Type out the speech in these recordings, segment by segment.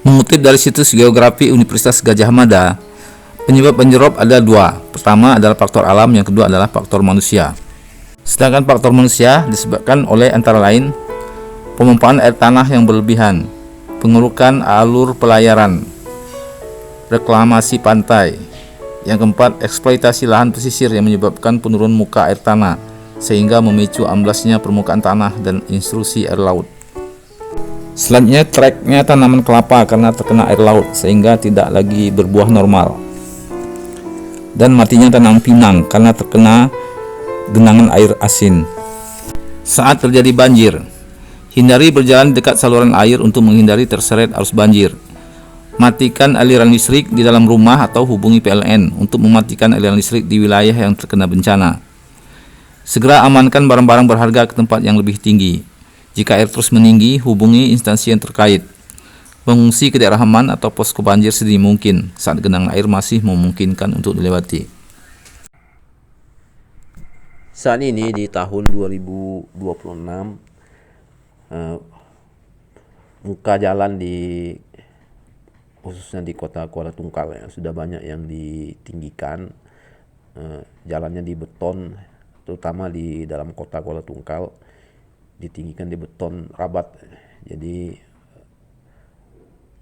Mengutip dari situs Geografi Universitas Gadjah Mada, penyebab banjir rob ada dua. Pertama adalah faktor alam, yang kedua adalah faktor manusia. Sedangkan faktor manusia disebabkan oleh antara lain pemompaan air tanah yang berlebihan, pengerukan alur pelayaran, reklamasi pantai. Yang keempat, eksploitasi lahan pesisir yang menyebabkan penurunan muka air tanah sehingga memicu amblasnya permukaan tanah dan intrusi air laut. Selanjutnya, treknya tanaman kelapa karena terkena air laut sehingga tidak lagi berbuah normal. Dan matinya tanaman pinang karena terkena genangan air asin. Saat terjadi banjir, hindari berjalan dekat saluran air untuk menghindari terseret arus banjir. Matikan aliran listrik di dalam rumah atau hubungi PLN untuk mematikan aliran listrik di wilayah yang terkena bencana. Segera amankan barang-barang berharga ke tempat yang lebih tinggi. Jika air terus meninggi, hubungi instansi yang terkait. Mengungsi ke daerah aman atau posko banjir sedini mungkin saat genangan air masih memungkinkan untuk dilewati. Saat ini di tahun 2026, muka jalan khususnya di kota Kuala Tungkal sudah banyak yang ditinggikan. Jalannya di beton, terutama di dalam kota Kuala Tungkal ditinggikan di beton rabat. Jadi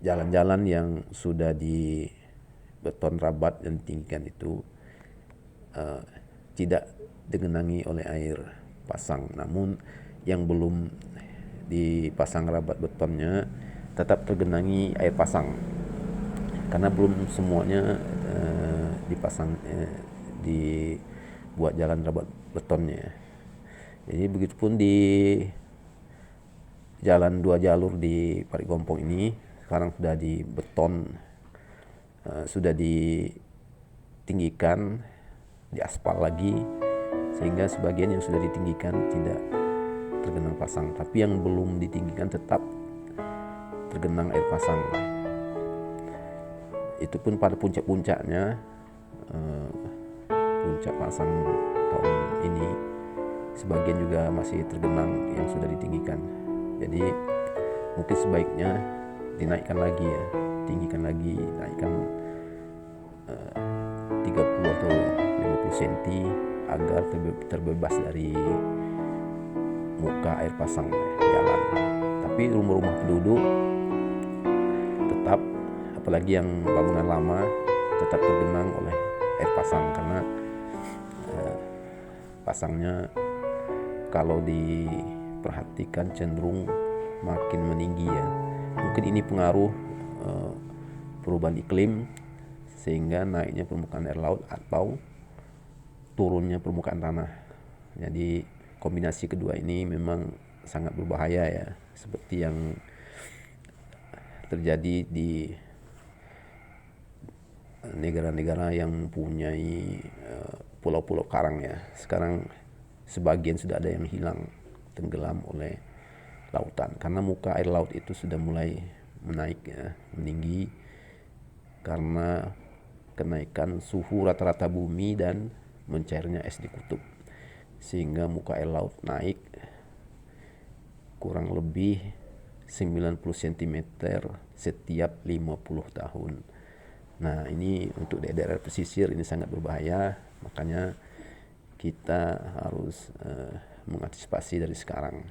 jalan-jalan yang sudah di beton rabat dan ditinggikan itu tidak digenangi oleh air pasang. Namun yang belum dipasang rabat betonnya tetap tergenangi air pasang karena belum semuanya dipasang, dibuat jalan rabat betonnya. Jadi begitupun di jalan 2 jalur di Parit Gompong ini sekarang sudah di beton, sudah ditinggikan, diaspal lagi, sehingga sebagian yang sudah ditinggikan tidak tergenang pasang, tapi yang belum ditinggikan tetap tergenang air pasang. Itu pun pada puncak-puncaknya, puncak pasang tahun ini sebagian juga masih tergenang yang sudah ditinggikan. Jadi mungkin sebaiknya dinaikkan lagi ya, tinggikan lagi, naikkan 30 atau 50 cm agar terbebas dari muka air pasang jalan. Tapi rumah-rumah penduduk tetap, apalagi yang bangunan lama, tetap tergenang oleh air pasang karena pasangnya kalau diperhatikan cenderung makin meninggi ya. Mungkin ini pengaruh perubahan iklim sehingga naiknya permukaan air laut atau turunnya permukaan tanah. Jadi kombinasi kedua ini memang sangat berbahaya ya, seperti yang terjadi di negara-negara yang mempunyai pulau-pulau karang ya. Sekarang sebagian sudah ada yang hilang, tenggelam oleh lautan karena muka air laut itu sudah mulai menaik ya, meninggi karena kenaikan suhu rata-rata bumi dan mencairnya es di kutub, sehingga muka air laut naik kurang lebih 90 cm setiap 50 tahun. Nah, ini untuk daerah pesisir ini sangat berbahaya, makanya kita harus mengantisipasi dari sekarang.